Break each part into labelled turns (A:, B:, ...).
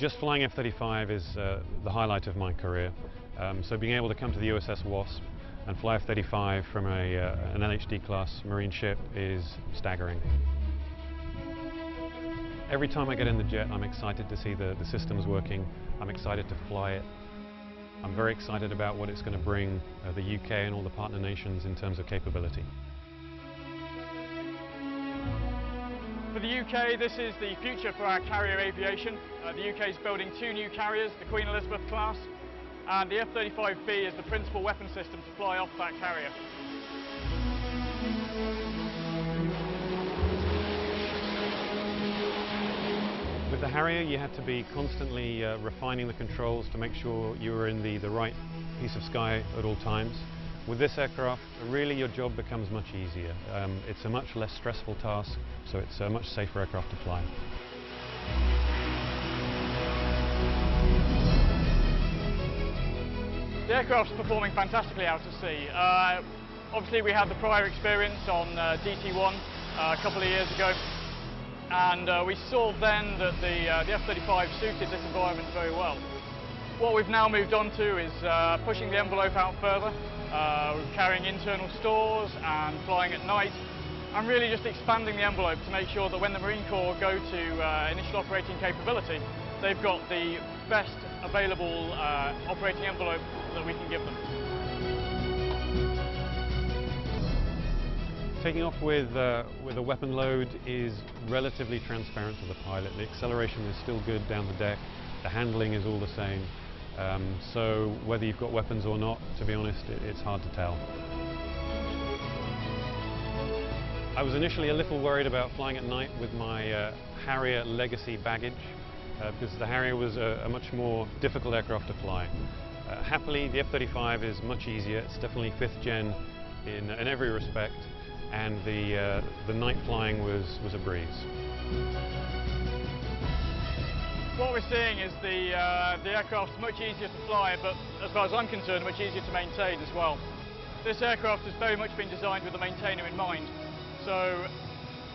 A: Just flying F-35 is the highlight of my career. So being able to come to the USS Wasp and fly F-35 from an LHD class marine ship is staggering. Every time I get in the jet, I'm excited to see the systems working. I'm excited to fly it. I'm very excited about what it's going to bring the UK and all the partner nations in terms of capability.
B: For the UK, this is the future for our carrier aviation. The UK is building 2 new carriers, the Queen Elizabeth class, and the F-35B is the principal weapon system to fly off that carrier.
A: With the Harrier, you had to be constantly refining the controls to make sure you were in the right piece of sky at all times. With this aircraft, really your job becomes much easier. It's a much less stressful task, so it's a much safer aircraft to fly.
B: The aircraft's performing fantastically out at sea. Obviously we had the prior experience on DT1 a couple of years ago, and we saw then that the F-35 suited this environment very well. What we've now moved on to is pushing the envelope out further, carrying internal stores and flying at night, and really just expanding the envelope to make sure that when the Marine Corps go to initial operating capability, they've got the best available operating envelope that we can give them.
A: Taking off with a weapon load is relatively transparent to the pilot. The acceleration is still good down the deck, the handling is all the same. So whether you've got weapons or not, to be honest, it's hard to tell. I was initially a little worried about flying at night with my Harrier legacy baggage, because the Harrier was a much more difficult aircraft to fly. Happily, the F-35 is much easier. It's definitely 5th gen in every respect, and the night flying was a breeze.
B: What we're seeing is the aircraft's much easier to fly, but as far as I'm concerned, much easier to maintain as well. This aircraft has very much been designed with the maintainer in mind, so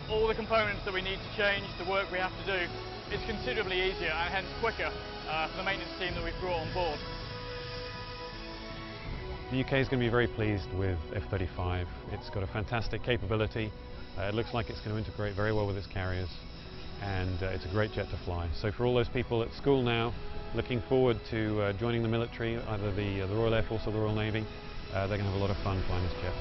B: all the components that we need to change, the work we have to do, is considerably easier and hence quicker for the maintenance team that we've brought on board.
A: The UK is going to be very pleased with F-35. It's got a fantastic capability. It looks like it's going to integrate very well with its carriers, and it's a great jet to fly. So for all those people at school now looking forward to joining the military, either the Royal Air Force or the Royal Navy, they're going to have a lot of fun flying this jet.